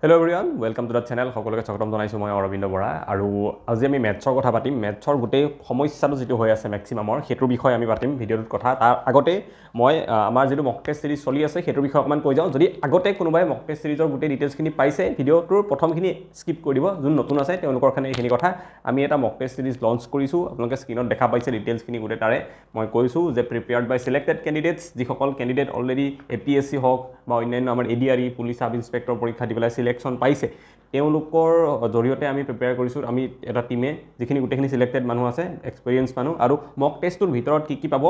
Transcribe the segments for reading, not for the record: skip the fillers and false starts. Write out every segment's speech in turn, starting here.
Hello everyone, welcome to the channel. সকলোকে স্বাগতম জনাইছো মই অৰবিন্দ বৰা আৰু আজি আমি ম্যাথছৰ কথা পাতিম। ম্যাথছৰ গোটেই সমস্যাটো যেটো হৈ আছে ম্যাক্সিমামৰ হেতুৰ বিষয় আমি পাতিম ভিডিঅ'টোত কথা। তাৰ আগতে মই আমাৰ যেটো মক টেষ্ট সিৰিজ চলি আছে হেতুৰ বিষয় অকমান কৈ যাওঁ। যদি আগতে কোনোবাই মক টেষ্ট সিৰিজৰ গোটেই ডিটেইলছখিনি পাইছে ভিডিঅ'টোৰ প্ৰথমখিনি স্কিপ কৰি দিব। যোন নতুন আছে তেওঁলোকৰ কাৰণে এইখিনি কথা। আমি এটা মক টেষ্ট সিৰিজ লঞ্চ কৰিছো। আপোনালোকে স্ক্ৰিনত দেখা পাইছে ডিটেইলছখিনি গোটেই তাৰে মই কৈছো যে প্ৰিপেয়াৰ্ড বাই সিলেক্টেড ক্যান্ডিডেটস যিসকল ক্যান্ডিডেট অলৰেডি এপিএসসি হওক বা অন্যান্য আমাৰ এডিআৰই পুলিচ সাব ইন্সপেক্টৰ পৰীক্ষা দিবলৈ সিলেকশন পাইছে তেওঁলোকৰ জৰিয়তে আমি প্ৰিপেয়াৰ কৰিছো আমি এটা টিমে যিখিনি গোটেইখিনি সিলেক্টেড মানুহ আছে এক্সপেৰিয়েন্স মানুহ আৰু মক টেষ্টৰ ভিতৰত কি পাব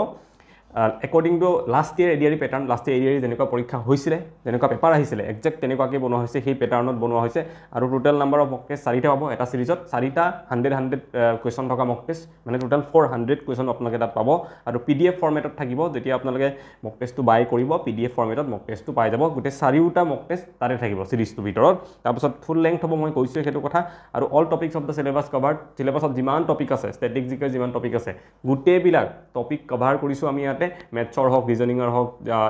according to last year ADRE pattern last year ADRE যেনেকুৱা পৰীক্ষা হৈছিল যেনেকুৱা পেপাৰ আহিছিল এক্সাক্ট তেনেকুৱাকৈ বনোৱা হৈছে সেই পেটাৰ্নত বনোৱা হৈছে আৰু total number of mock test 4টা পাব এটা সিৰিজত 4টা 100 কোৱেশ্চন থকা মক টেষ্ট মানে টোটাল 400 কোৱেশ্চন আপোনালোকে তাত পাব আৰু পিডিএফ ফৰমেটত থাকিব যেতিয়া আপোনালোকে মক টেষ্টটো বাই কৰিব পিডিএফ ফৰমেটত মক টেষ্টটো পাই যাব গোটেই 4টা মক টেষ্ট তাতে থাকিব সিৰিজটোৰ ভিতৰত তাৰপিছত ফুল লেংথ হ'ব মই কৈছো সেইটো কথা আৰু all topics of the syllabus covered সিলেবাসত যিমান টপিক আছে ষ্টেটিষ্টিক্সৰ যিমান টপিক আছে গোটেইবিলাক টপিক কভাৰ কৰিছো আমি ইয়াতে ম্যাথছৰ হওক ৰিজনিংৰ হওক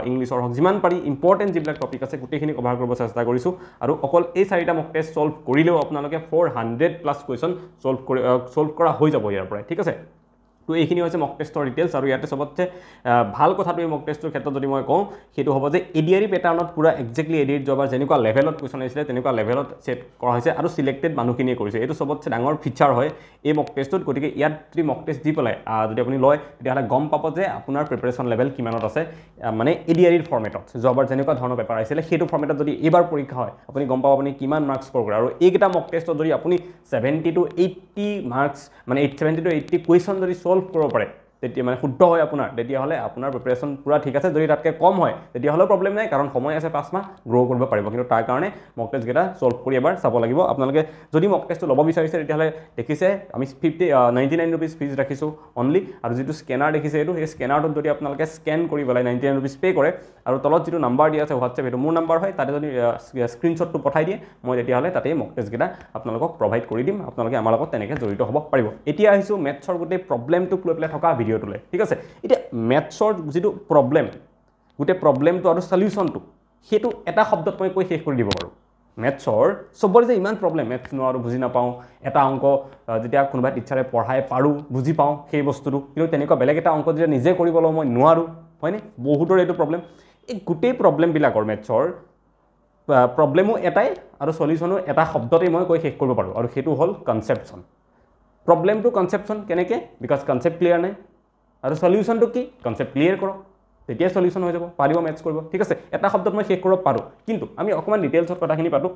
ইংলিছৰ হওক যিমান পাৰি ইম্পৰ্টেন্ট যিবিলাক টপিক আছে গোটেইখিনি কভাৰ কৰিব চেষ্টা কৰিছো আৰু অকল এই 4টা মক টেষ্ট সলভ কৰিলেও আপোনালোকে 400 প্লাস কোৱেশ্চন সলভ কৰা হৈ যাব ইয়াৰ পৰা ঠিক আছে তো এইখিনি হৈছে মক টেষ্টৰ ডিটেইলছ আৰু ইয়াতে সবতছে ভাল কথাটো এই মক টেষ্টৰ ক্ষেত্ৰত যদি মই কওঁ সেইটো হ'ব যে এডিআৰই পেটাৰ্নত পুৰা এক্স্যাক্টলি এডিট জবাৰ যেনেকুৱা লেভেলত কোৱেশ্চন আহিছিলে তেনেকুৱা লেভেলত সেট কৰা হৈছে আৰু সিলেক্টেড মানুহখিনিয়ে কৰিছে এইটো সবতছে ডাঙৰ ফিচাৰ হয় এই মক টেষ্টত গতিকে ইয়াত যদি মক টেষ্ট দি পেলাই যদি আপুনি লয় তেতিয়াহ'লে গম পাব যে আপোনাৰ প্ৰিপাৰেচন লেভেল কিমানত আছে মানে এডিআৰইৰ ফৰমেটত জবাৰ যেনেকুৱা ধৰণৰ পেপাৰ আহিছিলে সেইটো ফৰমেটত যদি এবাৰ পৰীক্ষা হয় আপুনি গম পাব আপুনি কিমান মাৰ্কছ স্ক'ৰ কৰে আৰু এইকেইটা মক টেষ্টত যদি আপুনি 70 to 80 মাৰ্কছ মানে 70 to 80 কোৱেশ্চন যদি সলভ কৰিব পাৰে তেতিয়া মানে শুদ্ধ হয় আপোনাৰ তেতিয়া হলে আপোনাৰ প্ৰিপাৰেচন পুৰা ঠিক আছে যদি তাতকে কম হয় তেতিয়া হলে প্ৰবলেম নাই কাৰণ সময় আছে 5 মাহ গ্ৰো কৰিব পাৰিব কিন্তু তাৰ কাৰণে মক টেষ্ট গেটা সলভ কৰি এবাৰ চাব লাগিব আপোনালোকে যদি মক টেষ্টটো ল'ব বিচাৰিছে তেতিয়া হলে দেখিছে আমি 99 रुपीस ফিজ ৰাখিছো অনলি আৰু যেটো স্ক্যানাৰ দেখিছে এটো এই স্ক্যানাৰটো যদি আপোনালোকে স্ক্যান কৰি বলাই 99 रुपीस পে কৰে আৰু তলত যেটো নাম্বাৰ দিয়া আছে WhatsApp এটো মোৰ নাম্বাৰ হয় তাতে যদি স্ক্ৰিনশ্বটটো পঠাই দিয়ে মই তেতিয়া হলে তাতে মক টেষ্ট গেটা আপোনালোকক প্ৰভাইড কৰি দিম আপোনালোকে আমাৰ লগত তেনেকৈ জড়িত হ'ব পাৰিব এতিয়া আহিছো ম্যাথছৰ গোটেই প্ৰবলেমটো লৈ পেলাই থকা ভিডিঅ'টোলে ঠিক আছে এটা ম্যাথছৰ যেটো প্ৰবলেম গোটে প্ৰবলেমটো আৰু সলিউশনটো হেতু এটা শব্দত মই কৈ শেষ কৰি দিব পাৰো ম্যাথছৰ সবৰে যে ইমান প্ৰবলেম ম্যাথছ নোৱাৰো বুজি নাপাও এটা অংক যেতিয়া কোনোবা টিচাৰে পঢ়াই পাৰো বুজি পাও সেই বস্তুটো কিন্তু তেনেকুৱা বেলেগ এটা অংক যেতিয়া নিজে কৰিবলৈ মই নোৱাৰো হয়নে বহুতৰ এইটো প্ৰবলেম এই গোটেই প্ৰবলেম বিলাকৰ ম্যাথছৰ প্ৰবলেমো এটাই আৰু সলিউশনো এটা শব্দতে মই কৈ শেষ কৰিব পাৰো আৰু হেতু হল কনসেপচন প্ৰবলেম টু কনসেপচন কেনেকে বিকজ কনসেপ্ট ক্লিয়াৰ নাই আৰু সলিউশনটো কি কনসেপ্ট ক্লিয়াৰ কৰক তেতিয়া সলিউশন হৈ যাব পাৰিব ম্যাথছ কৰিব ঠিক আছে এটা শব্দত মই শেষ কৰিব পাৰো কিন্তু আমি অকমান ডিটেইলছত কথাখিনি পাতো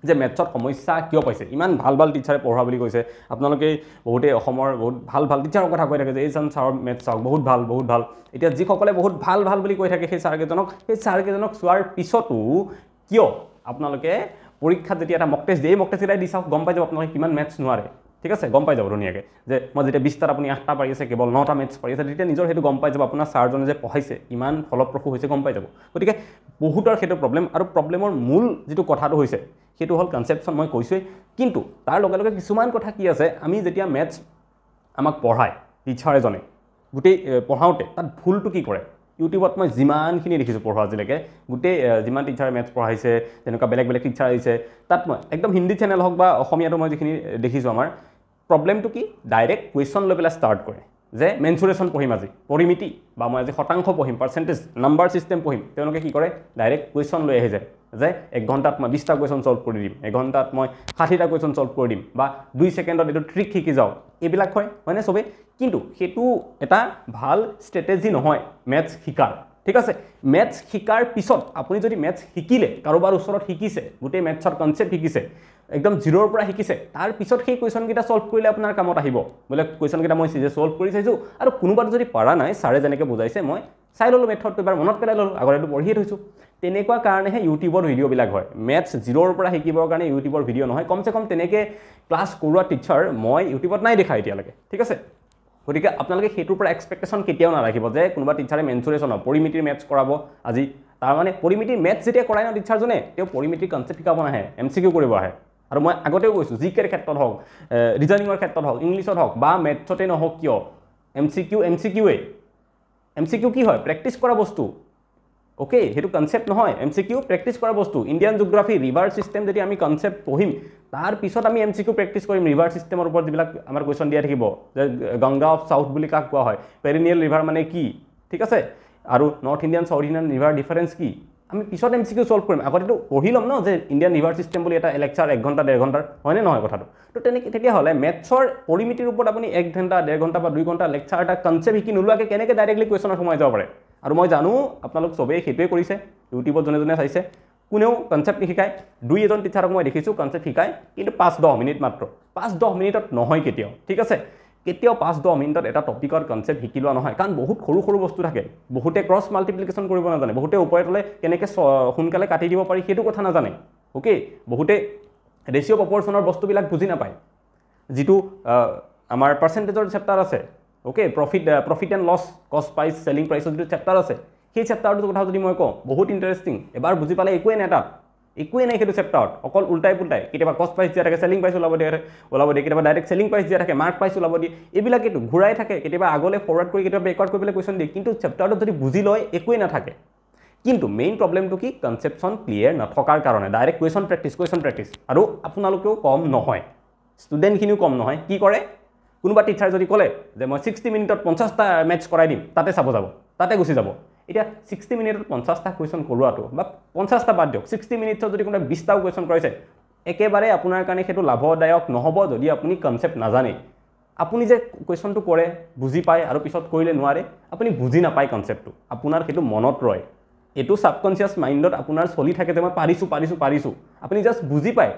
যে ম্যাথছৰ সমস্যা কিয় পাইছে ইমান ভাল ভাল টিচাৰে পঢ়া বুলি কৈছে আপোনালোকে বহুতে অসমৰ বহুত ভাল ভাল টিচাৰৰ কথা কৈ থাকে যে এইজন ছাৰৰ ম্যাথছ চাওক বহুত ভাল এতিয়া যিসকলে বহুত ভাল বুলি কৈ থাকে সেই ছাৰকেজনক চোৱাৰ পিছতো কিয় আপোনালোকে পৰীক্ষাত যেতিয়া এটা মক টেষ্ট দিয়ে মক টেষ্ট এটা দি চাওক গম পাই যাব আপোনালোকে কিমান ম্যাথছ নোৱাৰে ঠিক আছে গম পাই যাব ধুনীয়াকৈ যে মই যেতিয়া 20টাত আপুনি 8টা পাৰি আছে কেৱল 9টা ম্যাথছ পাৰি আছে তেতিয়া নিজৰ হেতু গম পাই যাব আপোনাৰ ছাৰজনে যে পঢ়াইছে ইমান ফলপ্ৰসূ হৈছে গম পাই যাব গতিকে বহুতৰ হেতু প্ৰবলেম আৰু প্ৰবলেমৰ মূল যেটো কথাটো হৈছে হেতু হল কনসেপচন মই কৈছোই কিন্তু তাৰ লগে লগে কিছুমান কথা কি আছে আমি যেতিয়া ম্যাথছ আমাক পঢ়ায় টিচাৰ এজনে গোটেই পঢ়াওতে তাত ভুলটো কি কৰে ইউটিউবত মই যিমানখিনি দেখিছো পঢ়া আজিলৈকে গোটেই যিমান টিচাৰে ম্যাথছ পঢ়াইছে তেনেকুৱা বেলেগ টিচাৰ আহিছে তাত মই একদম হিন্দী চেনেল হওক বা অসমীয়াটো মই যিখিনি দেখিছো আমাৰ প্ৰবলেমটো কি ডাইৰেক্ট কোৱেশ্চন লৈ পেলাই ষ্টাৰ্ট কৰে যে মেনচুৰেচন পঢ়িম আজি পৰিমিতি বা মই আজি শতাংশ পঢ়িম পাৰ্সেন্টেজ নাম্বাৰ সিস্টেম পঢ়িম তেওঁলোকে কি কৰে ডাইৰেক্ট কোৱেশ্চন লৈ আহি যায় যে 1 ঘণ্টাত মই 20টা কোৱেশ্চন সলভ কৰি দিম 1 ঘণ্টাত মই 60টা কোৱেশ্চন সলভ কৰি দিম বা 2 সেকেন্ডত এটো ট্ৰিক শিকি যাও এইবিলাক হয় না সবে কিন্তু হেতু এটা ভাল স্ট্ৰেটেজি নহয় ম্যাথছ শিকাৰ ঠিক আছে ম্যাথছ শিকাৰ পিছত আপুনি যদি ম্যাথছ শিকিলে কাৰোবাৰ ওচৰত শিকিছে গোটেই ম্যাথছৰ কনসেপ্ট শিকিছে একদম জিৰোৰ পৰা শিকিছে তাৰ পিছত সেই কোৱেশ্চন কিটা সলভ কৰিলে আপোনাৰ কামত আহিব বলে কোৱেশ্চন কিটা মই সিজে সলভ কৰি চাইছো আৰু কোনোবাৰ যদি পাৰা নাই সাৰে যেনেকৈ বুজাইছে মই চাই ললো মেথডটো এবাৰ মনত পেলাই ললো আগৰেটো পঢ়িয়ে থৈছো তেনেকুৱা কাৰণেহে ইউটিউবৰ ভিডিও বিলাক হয় ম্যাথছ জিৰোৰ পৰা শিকিবৰ কাৰণে ইউটিউবৰ ভিডিও নহয় কমসে কম তেনেকে ক্লাছ কৰোৱা টিচাৰ মই ইউটিউবত নাই দেখা এতিয়ালৈকে ঠিক আছে গতিকে আপোনালোকে হেতুৰ পৰা এক্সপেক্টেশন কেতিয়াও নাৰাখিব যে কোনোবা টিচাৰে মেনচুৰেচন পৰিমিতিৰ ম্যাথছ কৰাব আজি তাৰ মানে পৰিমিতিৰ ম্যাথছ যেতিয়া কৰাই না টিচাৰজনে তেওঁ পৰিমিতিৰ কনসেপ্ট শিকাব নাহে এমসিকিউ কৰিব আহে আৰু মই আগতেও কৈছো জিকেৰ ক্ষেত্ৰত হওক ৰিজনিংৰ ক্ষেত্ৰত হওক ইংলিছত হওক বা ম্যাথছতে নহওক কিয় এমসিকিউ কি হয় প্ৰেক্টিস কৰা বস্তু ওকে সেইটো কনসেপ্ট নহয় এমসিকিউ প্ৰেক্টিছ কৰা বস্তু ইণ্ডিয়ান জিওগ্ৰাফি ৰিভাৰ সিস্টেম যদি আমি কনসেপ্ট পঢ়িম তাৰ পিছত আমি এমসিকিউ প্ৰেক্টিছ কৰিম ৰিভাৰ সিস্টেমৰ ওপৰত যিবিলাক আমাৰ কোৱেশ্চন দিয়া থাকিব যে গংগা অফ সাউথ বুলি কাক কোৱা হয় পেৰিনিয়েল ৰিভাৰ মানে কি ঠিক আছে আৰু north Indian south Indian river difference কি আমি পিছত এমসিকিউ সলভ কৰিম আগতেটো পঢ়ি লম ন যে ইণ্ডিয়ান ৰিভাৰ সিস্টেম বুলি এটা লেকচাৰ 1 ঘণ্টা 1.5 ঘণ্টাৰ হয়নে নহয় কথাটো তো তেতিয়া হলে মেথছৰ পৰিমিতিৰ ওপৰত আপুনি 1 ঘণ্টা 1.5 ঘণ্টা বা 2 ঘণ্টা লেকচাৰ এটা কনসেপ্ট শিকি নোলোৱাকে কেনেকৈ ডাইৰেক্টলি কোৱেশ্চনৰ সময় যাব পাৰে আৰু মই জানো আপোনালোক সবেই সেইটোৱে কৰিছে ইউটিউবত জনে চাইছে কোনেও কনসেপ্ট নিশিকায় দুই এজন টিচাৰক মই দেখিছোঁ কনসেপ্ট শিকায় কিন্তু 5-10 মিনিট মাত্ৰ 5-10 মিনিটত নহয় কেতিয়াও ঠিক আছে কেতিয়াও 5-10 মিনিটত এটা টপিকৰ কনসেপ্ট শিকি লোৱা নহয় কাৰণ বহুত সৰু বস্তু থাকে বহুতে ক্ৰছ মাল্টিপ্লিকেশ্যন কৰিব নাজানে বহুতে ওপৰে তলে কেনেকৈ সোনকালে কাটি দিব পাৰি সেইটো কথা নাজানে ওকে বহুতে ৰেচিঅ' প্ৰপৰ্চনৰ বস্তুবিলাক বুজি নাপায় যেটো আমাৰ পাৰ্চেন্টেজৰ চেপ্টাৰ আছে ওকে প্ৰফিট এণ্ড লছ কষ্ট প্ৰাইস সেলিং প্ৰাইসৰ যেটো চেপ্টাৰ আছে সেই চেপ্টাৰটোৰ কথা যদি মই কওঁ বহুত ইন্টাৰেষ্টিং এবাৰ বুজি পালে একোৱে নাই তাত একোৱে নাই সেইটো চেপ্টাৰত অকল উল্টাই পুল্টাই কেতিয়াবা কষ্ট প্ৰাইস দিয়া থাকে সেলিং প্ৰাইস ওলাব দিয়ে কেতিয়াবা ডাইৰেক্ট সেলিং প্ৰাইস দিয়া থাকে মাৰ্ক প্ৰাইস ওলাব দিয়ে এইবিলাকেটো ঘূৰাই থাকে কেতিয়াবা আগলে ফৰৱাৰ্ড কৰি কেতিয়াবা বেকৱাৰ্ড কৰি পেলাই কোৱেশ্চন দিয়ে কিন্তু চেপ্টাৰটো যদি বুজি লয় একোৱে নাথাকে কিন্তু মেইন প্ৰবলেমটো কি কনসেপচন ক্লিয়াৰ নথকাৰ কাৰণে ডাইৰেক্ট কোৱেশ্চন প্ৰেক্টিছ আৰু আপোনালোকেও কম নহয় ষ্টুডেণ্টখিনিও কম নহয় কি কৰে কোনোবা টিচাৰ যদি ক'লে যে মই 60 মিনিটত 50টা মেথছ কৰাই দিম তাতে চাব যাব তাতে গুছি যাব এটা 60 মিনিটত 50টা কোৱেশ্চন কৰোৱাটো বা 50টা বাদ দিয়ক 60 মিনিটত যদি কোনোবা 20টা কোৱেশ্চন কৰাইছে একেবাৰে আপোনাৰ কাৰণে সেইটো লাভদায়ক নহব যদি আপুনি কনসেপ্ট নাজানে আপুনি যে কোৱেশ্চনটো কৰে বুজি পায় আৰু পিছত কৰিলে নোৱাৰে আপুনি বুজি নাপায় কনসেপ্টটো আপোনাৰ সেইটো মনত ৰয় এটো সাবকনসিয়াস মাইন্ডত আপোনাৰ চলি থাকে যে মই পাৰিছো আপুনি জাস্ট বুজি পায়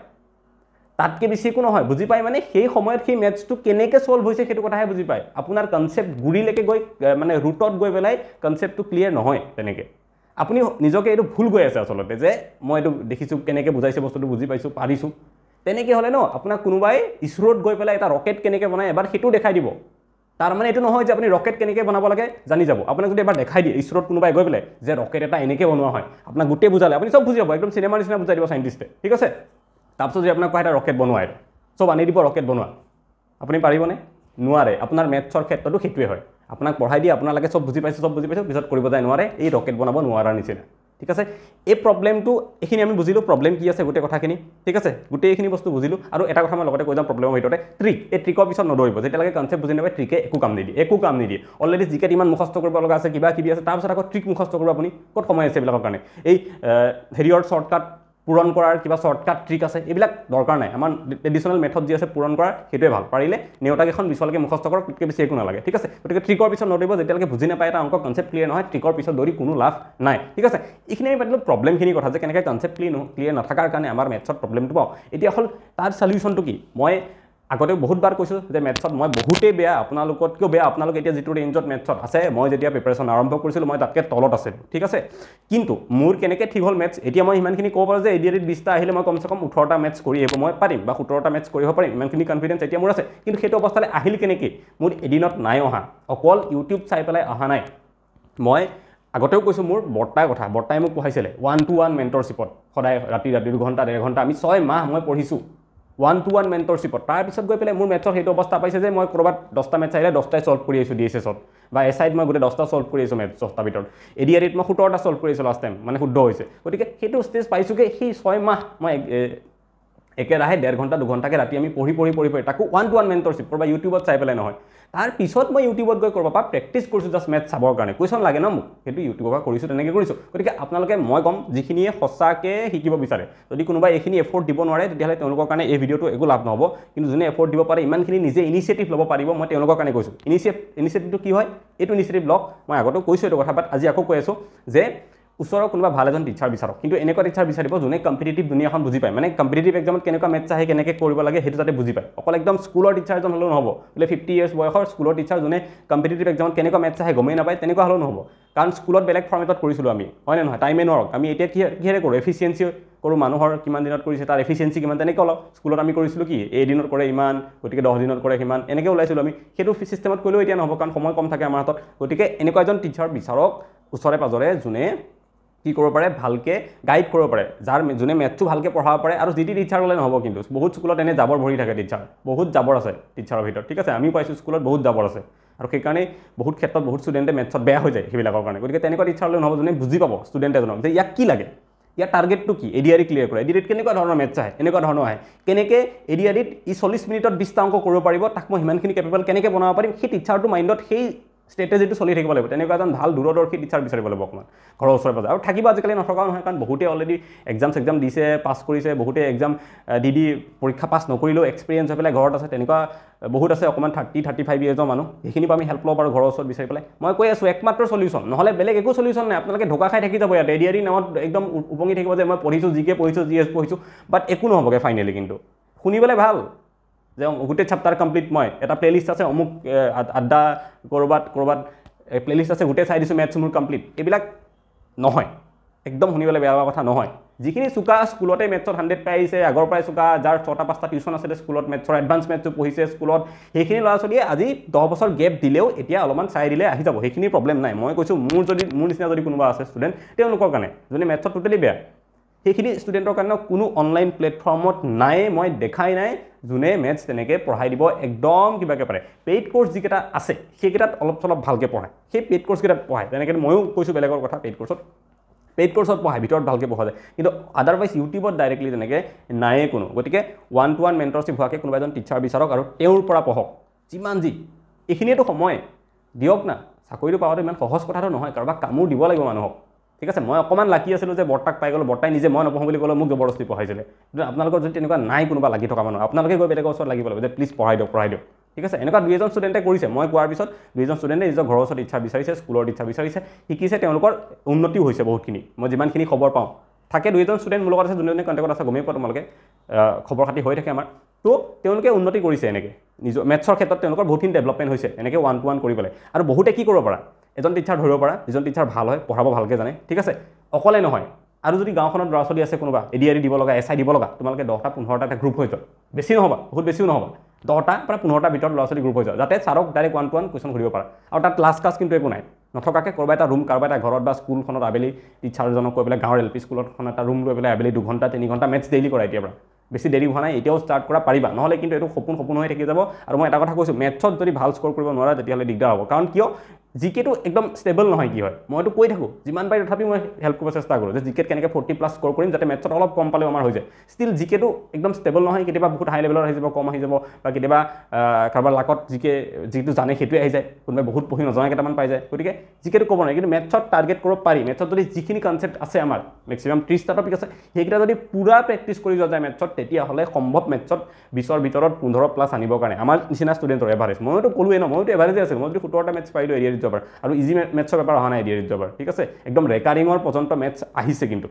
তাতকে বেছি একো নহয় বুজি পায় মানে সেই সময়ত সেই ম্যাথছটো কেনেকৈ সলভ হৈছে সেইটো কথাহে বুজি পায় আপোনাৰ কনসেপ্ট গুৰিলৈকে গৈ মানে ৰুটত গৈ পেলাই কনসেপ্টটো ক্লিয়াৰ নহয় তেনেকৈ আপুনি নিজকে এটো ভুল গৈ আছে আসলতে যে মই এটো দেখিছো কেনেকৈ বুজাইছে বস্তুটো বুজি পাইছো পাৰিছো তেনেকৈ হলে ন আপোনাক কোনোবাই ইছৰোত গৈ পেলাই এটা ৰকেট কেনেকৈ বনায় এবাৰ সেইটো দেখাই দিব তাৰ মানে এটো নহয় যে আপুনি ৰকেট কেনেকৈ বনাব লাগে জানি যাব আপোনাক যদি এবাৰ দেখাই দিয়ে ইছৰোত কোনোবাই গৈ পেলাই যে ৰকেট এটা এনেকৈ বনোৱা হয় আপোনাক গোটেই বুজালে আপুনি সব বুজি যাব একদম সিনেমাৰ নিচিনা বুজাই দিব সাইন্টিস্টে ঠিক আছে তাৰপিছত যদি আপোনাক কয় এটা ৰকেট বনোৱা এটা সব আনি দিব ৰকেট বনোৱা আপুনি পাৰিবনে নোৱাৰে আপোনাৰ মেথছৰ ক্ষেত্ৰটো সেইটোৱে হয় আপোনাক পঢ়াই দিয়ে আপোনালোকে সব বুজি পাইছে পিছত কৰিব যায় নোৱাৰে এই ৰকেট বনাব নোৱাৰাৰ নিচিনা ঠিক আছে এই প্ৰবলেমটো এখিনি আমি বুজিলো প্ৰবলেম কি আছে গোটেই কথাখিনি ঠিক আছে গোটেইখিনি বস্তু বুজিলো আৰু এটা কথা মই লগতে কৈ যাম প্ৰবলেমৰ ভিতৰতে ট্ৰিক এই ট্ৰিকৰ পিছত নদৰিব যেতিয়ালৈকে কনসেপ্ট বুজি নাপায় ট্ৰিকে একো কাম নিদিয়ে অলৰেডি জিকে ইমান মুখস্থ কৰিব লগা আছে কিবা কিবি আছে তাৰপিছত আকৌ ট্ৰিক মুখস্থ কৰিব আপুনি ক'ত সময় আছে এইবিলাকৰ কাৰণে এই হেৰিয়ৰ শৰ্টকাট পূৰণ কৰাৰ কিবা শৰ্টকাট ট্ৰিক আছে এইবিলাক দৰকাৰ নাই আমাৰ ট্ৰেডিশনাল মেথড যি আছে পূৰণ কৰাৰ সেইটোৱে ভাল পাৰিলে নেওটাকেখন বিছলৈকে মুখস্থ কৰক তেতিয়া বেছি একো নালাগে ঠিক আছে গতিকে ট্ৰিকৰ পিছত নদৰিব যেতিয়ালৈকে বুজি নাপায় এটা অংক কনসেপ্ট ক্লিয়াৰ নহয় ট্ৰিকৰ পিছত দৌৰি কোনো লাভ নাই ঠিক আছে এইখিনি আমি পাতিলো প্ৰবলেমখিনি কথা যে কেনেকৈ কনসেপ্ট ক্লিয়াৰ নথকাৰ কাৰণে আমাৰ মেথছত প্ৰবলেমটো পাওঁ এতিয়া হল তাৰ সলিউশনটো কি মই আগতে বহুতবাৰ কৈছো যে মেথছত মই বহুতে বেয়া আপোনালোকতকৈ বেয়া আপোনালোক এতিয়া যেটো ৰেঞ্জত মেথছত আছে মই যেতিয়া প্ৰিপাৰেচন আৰম্ভ কৰিছিলো মই তাতকে তলত আছে ঠিক আছে কিন্তু মোৰ কেনেকৈ ঠিক হল মেথছ এতিয়া মই ইমানখিনি ক'ব পাৰো যে এডিআৰিত 20টা আহিলে মই কমসে কম 18টা মেথছ কৰি আহিব মই পাৰিম বা 17টা মেথছ কৰিব পাৰিম ইমানখিনি কনফিডেন্স এতিয়া মোৰ আছে কিন্তু সেইটো অৱস্থালৈ আহিল কেনেকৈ মোৰ এদিনত নাই অহা অকল ইউটিউব চাই পেলাই অহা নাই মই আগতেও কৈছো মোৰ বৰ্তাই মোক পঢ়াইছিলে 1-to-1 মেন্টৰশ্বিপত সদায় ৰাতি 2 ঘণ্টা 1.5 ঘণ্টা আমি 6 মাহ মই পঢ়িছো 1-to-1 মেন্টৰশ্বিপত তাৰ পিছত গৈ পেলাই মোৰ মেথছৰ সেইটো অৱস্থা পাইছে যে মই কৰবাত 10টা মেথছ আহিলে 10টাই সলভ কৰি আছো ডিএছএছত বা এছআইত মই গোটে 10টা সলভ কৰি আছো মেথছ 10টা ভিতৰত এডিআৰিত মই 17টা সলভ কৰি আছো লাষ্ট টাইম মানে শুদ্ধ হৈছে গতিকে সেইটো ষ্টেজ পাইছোকে সেই 6 মাহ মই একেৰাহে 1.5 ঘণ্টা 2 ঘণ্টাকে ৰাতি আমি পঢ়ি তাকো 1-to-1 মেন্টৰশ্বিপ কৰবা ইউটিউবত চাই পেলাই নহয় তাৰ পিছত মই ইউটিউবত গৈ কৰবা প্ৰেক্টিছ কৰিছো জাস্ট মেথছ চাবৰ কাৰণে কোৱেশ্চন লাগে ন মোক সেইটো ইউটিউবৰ কৰিছো তেনেকৈ কৰিছো গতিকে আপোনালোকে মই কম যিখিনিয়ে সঁচাকে শিকিব বিচাৰে যদি কোনোবাই এইখিনি এফৰ্ট দিব নোৱাৰে তেতিয়াহলে তেওঁলোকৰ কাৰণে এই ভিডিওটো একো লাভ নহব কিন্তু যোনে এফৰ্ট দিব পাৰে ইমানখিনি নিজে ইনিচিয়েটিভ ল'ব পাৰিব মই তেওঁলোকৰ কাৰণে কৈছো ইনিচিয়েটিভটো কি হয় এইটো ইনিচিয়েটিভ লওক মই আগতেও কৈছো এইটো কথা বাট আজি আকৌ কৈ আছো যে ওচৰৰ কোনোবা ভাল এজন টিচাৰ বিচাৰক কিন্তু এনেকুৱা টিচাৰ বিচাৰিব যোনে কম্পিটিটিভ দুনিয়াখন বুজি পায় মানে কম্পিটিটিভ এক্সামত কেনেকুৱা মেথছ আহে কেনেকৈ কৰিব লাগে সেইটো যাতে বুজি পায় অকল একদম স্কুলৰ টিচাৰ জন হলেও নহব বোলে 50 ইয়াৰ্ছ বয়সৰ স্কুলৰ টিচাৰ যোনে কম্পিটিটিভ এক্সামত কেনেকুৱা মেথছ আহে গমেই নাপায় তেনেকুৱা হলেও নহব কাৰণ স্কুলত বেলেগ ফৰ্মেটত কৰিছিলো আমি হয় নহয় টাইমে নৰক আমি এতিয়া কিহেৰে কৰো এফিচিয়েন্সি কৰো মানুহৰ কিমান দিনত কৰিছে তাৰ এফিচিয়েন্সি কিমান তেনেকৈ অলপ স্কুলত আমি কৰিছিলো কি এই দিনত কৰে ইমান গতিকে 10 দিনত কৰে কিমান এনেকৈ ওলাইছিলো আমি সেইটো সিস্টেমত কৰিলেও এতিয়া নহব কাৰণ সময় কম থাকে আমাৰ হাতত গতিকে এনেকুৱা এজন টিচাৰ বিচাৰক ওচৰে পাজৰে যোনে কি কৰিব পাৰে ভালকে গাইড কৰিব পাৰে যাৰ যোনে মেথছটো ভালকে পঢ়াব পাৰে আৰু জিটি টিচাৰ হলে নহব কিন্তু বহুত স্কুলত এনে জাবৰ ভৰি থাকে টিচাৰ বহুত জাবৰ আছে টিচাৰৰ ভিতৰত ঠিক আছে আমি পাইছো স্কুলত বহুত জাবৰ আছে আৰু সেইকাৰণে বহুত ক্ষেত্ৰত বহুত ষ্টুডেণ্টে মেথছত বেয়া হৈ যায় সেইবিলাকৰ কাৰণে গতিকে তেনেকুৱা টিচাৰ হ'লে নহ'ব যোনে বুজি পাব ষ্টুডেণ্ট এজনক যে ইয়াক কি লাগে ইয়াৰ টাৰ্গেটটো কি এডিআৰই ক্লিয়াৰ কৰে এডিআৰইত কেনেকুৱা ধৰণৰ মেথছ আহে এনেকুৱা ধৰণৰ আহে কেনেকৈ এডিআৰইত 40 মিনিটত 20টা অংক কৰিব পাৰিব তাক মই সিমানখিনি কেপেবল কেনেকৈ বনাব পাৰিম সেই টিচাৰটো মাইণ্ডত সেই ষ্ট্ৰেটেজিটো চলি থাকিব লাগিব তেনেকুৱা এজন ভাল দূৰদৰ্শী টিচাৰ বিচাৰিব লাগিব অকণমান ঘৰৰ ওচৰে পাজৰে আৰু থাকিব আজিকালি নথকাও নহয় কাৰণ বহুতে অলৰেডি এক্সাম দিছে পাছ কৰিছে বহুতে এক্সাম দি পৰীক্ষা পাছ নকৰিলেও এক্সপিৰিয়েঞ্চ হৈ পেলাই ঘৰত আছে তেনেকুৱা বহুত আছে অকণমান 30-35 ইয়াৰ্ছৰ মানুহ সেইখিনি আমি হেল্প ল'ব পাৰোঁ ঘৰৰ ওচৰত বিচাৰি পেলাই মই কৈ আছোঁ একমাত্ৰ সলিউশ্যন নহ'লে বেলেগ একো সলিউশ্যন নাই আপোনালোকে ঢোকা খাই থাকি যাব ইয়াত এডিআৰই নামত একদম উপঙি থাকিব যে মই পঢ়িছোঁ জিকে পঢ়িছোঁ জিএছ পঢ়িছোঁ বাট একো নহ'বগৈ ফাইনেলি কিন্তু শুনিবলৈ ভাল যে গোটেই চেপ্টাৰ কমপ্লিট মই এটা প্লেলিষ্ট আছে অমুক আড্ডা ক'ৰবাত প্লেলিষ্ট আছে গোটেই চাই দিছোঁ মেথছ মোৰ কমপ্লিট এইবিলাক নহয় একদম শুনিবলৈ বেয়া লগা কথা নহয় যিখিনি চোকা স্কুলতে মেথছত 100 পাই আহিছে আগৰ পৰাই চোকা যাৰ 6টা-5টা টিউশ্যন আছিলে স্কুলত মেথছৰ এডভান্স মেথছো পঢ়িছে স্কুলত সেইখিনি ল'ৰা ছোৱালীয়ে আজি 10 বছৰ গেপ দিলেও এতিয়া অলপমান চাই দিলে আহি যাব সেইখিনি প্ৰব্লেম নাই মই কৈছোঁ মোৰ নিচিনা যদি কোনোবা আছে ষ্টুডেণ্ট তেওঁলোকৰ কাৰণে যোনে মেথছত টোটেলি বেয়া সেইখিনি ষ্টুডেণ্টৰ কাৰণে কোনো অনলাইন প্লেটফৰ্মত নাই মই দেখাই নাই যোনে মেথছ তেনেকৈ পঢ়াই দিব একদম কিবাকৈ পাৰে পেইড কোৰ্চ যিকেইটা আছে সেইকেইটাত অলপ চলপ ভালকৈ পঢ়ায় সেই পেইড কোৰ্চকেইটাত পঢ়ায় তেনেকৈ ময়ো কৈছোঁ বেলেগৰ কথা পেইড কোৰ্চত পঢ়ায় ভিতৰত ভালকৈ পঢ়া যায় কিন্তু আদাৰৱাইজ ইউটিউবত ডাইৰেক্টলি তেনেকৈ নায়েই কোনো গতিকে 1-to-1 মেণ্টৰশ্বিপ হোৱাকৈ কোনোবা এজন টিচাৰ বিচাৰক আৰু তেওঁৰ পৰা পঢ়ক যিমান যি এইখিনিয়েতো সময় দিয়ক না চাকৰিটো পাওয়াটো ইমান সহজ কথাটো নহয় কাৰোবাক কামো দিব লাগিব মানুহক ঠিক আছে মই অকমান লাকি আছিলোঁ যে বৰ্তাক পাই গ'লো বৰ্তাই নিজে মই নপঢ়ো বুলি ক'লে মোক জবৰদস্তি পঢ়াইছিলে কিন্তু আপোনালোকৰ যদি তেনেকুৱা নাই কোনোবা লাগি থকা মানুহ আপোনালোকে গৈ বেলেগৰ ওচৰত লাগিব যে প্লিজ পঢ়াই দিয়ক ঠিক আছে এনেকুৱা 2জন ষ্টুডেণ্টে কৰিছে মই কোৱাৰ পিছত 2জন ষ্টুডেণ্টে নিজৰ ঘৰৰ ওচৰত ইচ্ছা বিচাৰিছে স্কুলৰ ইচ্ছা বিচাৰিছে শিকিছে তেওঁলোকৰ উন্নতিও হৈছে বহুতখিনি মই যিমানখিনি খবৰ পাওঁ থাকে 2জন ষ্টুডেণ্ট মোৰ লগত আছে যোনে কণ্টেক্টত আছে গমেই পোৱা তোমালোকে খবৰ খাতি হৈ থাকে আমাৰ তো তেওঁলোকে উন্নতি কৰিছে এনেকৈ নিজৰ মেথছৰ ক্ষেত্ৰত তেওঁলোকৰ বহুতখিনি ডেভেলপমেণ্ট হৈছে এনেকৈ 1-to-1 কৰি পেলাই আৰু বহুতে কি কৰিব পাৰা এজন টিচাৰ ধৰিব পাৰা যিজন টিচাৰ ভাল হয় পঢ়াব ভালকৈ জানে ঠিক আছে অকলে নহয় আৰু যদি গাঁওখনত ল'ৰা ছোৱালী আছে কোনোবা এডিআৰই দিব লগা এছআই দিব লগা তোমালোকে 10টা-15টা এটা গ্ৰুপ হৈ যোৱা বেছি নহ'বা বহুত বেছিও নহ'বা 10টা-15টা ভিতৰত ল'ৰা ছোৱালী গ্ৰুপ হৈ যোৱা যাতে ছাৰক ডাইৰেক্ট 1-to-1 কুৱেশ্যন সুধিব পাৰা আৰু তাত ক্লাছ কিন্তু একো নাই নথকাকৈ ক'ৰবাত এটা ৰুম কাৰোবাৰ এটা ঘৰত বা স্কুলখনত আবেলি টিচাৰজনক কৈ পেলাই গাঁৱৰ এলপি স্কুলখন এটা ৰুম লৈ পেলাই আবেলি 2 ঘণ্টা 3 ঘণ্টা মেথছ ডেইলি কৰা এতিয়াৰ পৰা বেছি দেৰি হোৱা নাই এতিয়াও ষ্টাৰ্ট কৰা পাৰিবা নহ'লে কিন্তু এইটো সপোন হৈ থাকি যাব আৰু মই এটা কথা কৈছোঁ মেথছত যদি ভাল স্ক'ৰ কৰিব নোৱাৰা তেতিয়াহ'লে দিগদাৰ হ'ব কাৰণ কিয় জিকেটো একদম ষ্টেবল নহয় কি হয় মইতো কৈ থাকোঁ যিমান পাৰি তথাপি মই হেল্প কৰিব চেষ্টা কৰোঁ যে জিকেট কেনেকৈ 40+ স্ক'ৰ কৰিম যাতে মেথছত অলপ কম পালেও আমাৰ হৈ যায় ষ্টিল জিকেটো একদম ষ্টেবল নহয় কেতিয়াবা বহুত হাই লেভেলৰ আহি যাব কম আহি যাব বা কেতিয়াবা কাৰোবাৰ লাকত যিটো জানে সেইটোৱে আহি যায় কোনোবাই বহুত পঢ়ি নজনা কেইটামান পাই যায় গতিকে জিকেটো ক'ব নোৱাৰি কিন্তু মেথছত টাৰ্গেট কৰিব পাৰি মেথছত যদি যিখিনি কনচেপ্ট আছে আমাৰ মেক্সিমাম 30টা টপিক আছে সেইকেইটা যদি পূৰা প্ৰেক্টিছ কৰি যোৱা যায় মেথছত তেতিয়াহ'লে সম্ভৱ মেথছত 20ৰ ভিতৰত 15+ আনিবৰ কাৰণে আমাৰ নিচিনা ষ্টুডেণ্টৰ এভাৰেজ মইতো ক'লোৱে ন মইতো এভাৰেজে আছিলোঁ মই যদি 17টা মেথছ পাৰিলোঁ এডিআৰইত যোৱাৰ আৰু ইজি মেথছৰ পেপাৰ অহা নাই এডিআৰইত যোৱাৰ ঠিক আছে একদম ৰেকাৰিঙৰ পৰ্যন্ত মেথছ আহিছে কিন্তু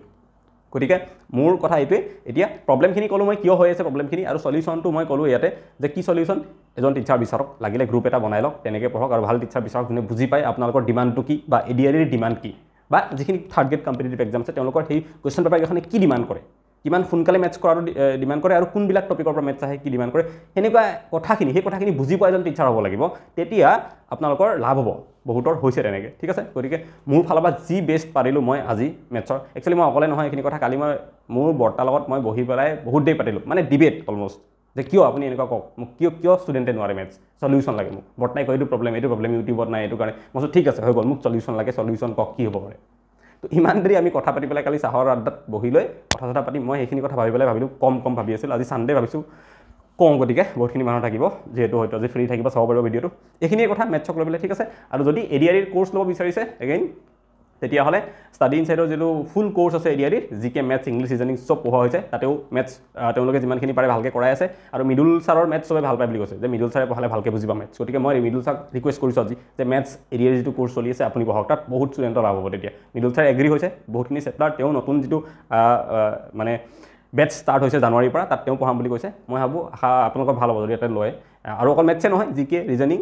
গতিকে মোৰ কথা এইটোৱে এতিয়া প্ৰব্লেমখিনি ক'লোঁ মই কিয় হৈ আছে প্ৰব্লেমখিনি আৰু সলিউশ্যনটো মই ক'লোঁ ইয়াতে যে কি সলিউশ্যন এজন টিচাৰ বিচাৰক লাগিলে গ্ৰুপ এটা বনাই লওক তেনেকৈ পঢ়ক আৰু ভাল টিচাৰ বিচাৰক যোনে বুজি পায় আপোনালোকৰ ডিমাণ্ডটো কি বা এডিআৰইৰ ডিমাণ্ড কি বা যিখিনি থাৰ্ড গ্ৰেড কম্পিটিটিভ এক্সাম আছে তেওঁলোকৰ সেই কুৱেশ্যন পেপাৰকেইখনে কি ডিমাণ্ড কৰে কিমান সোনকালে মেথছ কৰাটো ডিমাণ্ড কৰে আৰু কোনবিলাক টপিকৰ পৰা মেথছ আহে কি ডিমাণ্ড কৰে সেনেকুৱা সেই কথাখিনি বুজি পোৱা এজন টিচাৰ হ'ব লাগিব তেতিয়া আপোনালোকৰ লাভ হ'ব বহুতৰ হৈছে তেনেকৈ ঠিক আছে গতিকে মোৰ ফালৰ পৰা যি বেষ্ট পাৰিলোঁ মই আজি মেথছৰ একচুৱেলি মই অকলে নহয় এইখিনি কথা কালি মই মোৰ বৰ্তাৰ লগত মই বহি পেলাই বহুত দেৰি পাতিলোঁ মানে ডিবেট অলমষ্ট যে কিয় আপুনি এনেকুৱা কওক মোক কিয় ষ্টুডেণ্টে নোৱাৰে মেথছ সলিউশ্যন লাগে মোক বৰ্তাই কয় এইটো প্ৰব্লেম ইউটিউবত নাই এইটো কাৰণে মই ঠিক আছে হৈ গ'ল মোক সলিউশ্যন লাগে সলিউশ্যন কওক কি হ'ব পাৰে তো ইমান দেৰি আমি কথা পাতি পেলাই কালি চাহৰ আড্ডাত বহি লৈ কথা পাতি মই সেইখিনি কথা ভাবি পেলাই ভাবিলোঁ কম ভাবি আছিলোঁ আজি ছানডে ভাবিছোঁ কওঁ গতিকে বহুতখিনি মানুহ থাকিব যিহেতু হয়তো আজি ফ্ৰী থাকিব চাব পাৰিব ভিডিঅ'টো এইখিনিয়ে কথা মেথছক লৈ পেলাই ঠিক আছে আৰু যদি এডিআৰইৰ কোৰ্চ ল'ব বিচাৰিছে এগেইন তেতিয়াহ'লে ষ্টাডি ইনচাইডৰ যিটো ফুল কোৰ্চ আছে এডিআৰইৰ জিকে মেথছ ইংলিছ ৰিজনিং চব পঢ়োৱা হৈছে তাতেও মেথছ তেওঁলোকে যিমানখিনি পাৰে ভালকৈ কৰাই আছে আৰু মিডুল ছাৰৰ মেথছ চবে ভাল পায় বুলি কৈছে যে মিডুল ছাৰে পঢ়ালে ভালকৈ বুজি পাম মেথছ গতিকে মই মিডুল ছাৰক ৰিকুৱেষ্ট কৰিছোঁ আজি যে মেথছ এডিআৰইৰ যিটো কোৰ্চ চলি আছে আপুনি পঢ়ক তাত বহুত ষ্টুডেণ্টৰ লাভ হ'ব তেতিয়া মিডুল ছাৰ এগ্ৰী হৈছে বহুতখিনি চেপ্টাৰ তেওঁ নতুন যিটো মানে বেটছ ষ্টাৰ্ট হৈছে জানুৱাৰীৰ পৰা তাত তেওঁ পঢ়াম বুলি কৈছে মই ভাবোঁ আশা আপোনালোকৰ ভাল হ'ব যদি ইয়াতে লয় আৰু অকল মেথছে নহয় জিকে ৰিজনিং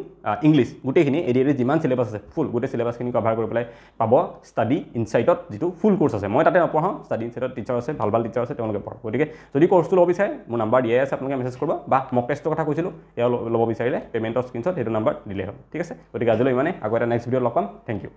ইংলিছ গোটেইখিনি এডিআৰইৰ যিমান চিলেবাছ আছে ফুল গোটেই চিলেবাছখিনি কভাৰ কৰি পেলাই পাব ষ্টাডি ইনচাইটত যিটো ফুল কোৰ্চ আছে মই তাতে নপঢ়াওঁ ষ্টাডি ইনচাইটত টিচাৰ আছে ভাল টিচাৰ আছে তেওঁলোকে পঢ়াব গতিকে যদি কোৰ্চটো ল'ব বিচাৰে মোৰ নাম্বাৰ দিয়াই আছে আপোনালোকে মেছেজ কৰিব বা মক টেষ্টৰ কথা কৈছিলোঁ এয়া ল'ব বিচাৰিলে পে'মেণ্টৰ স্ক্ৰীনশ্বট সেইটো নাম্বাৰ দিলেই হ'ল ঠিক আছে গতিকে আজিলৈ ইমানে আকৌ এটা নেক্সট ভিডিঅ'ত লগ পাম থেংক ইউ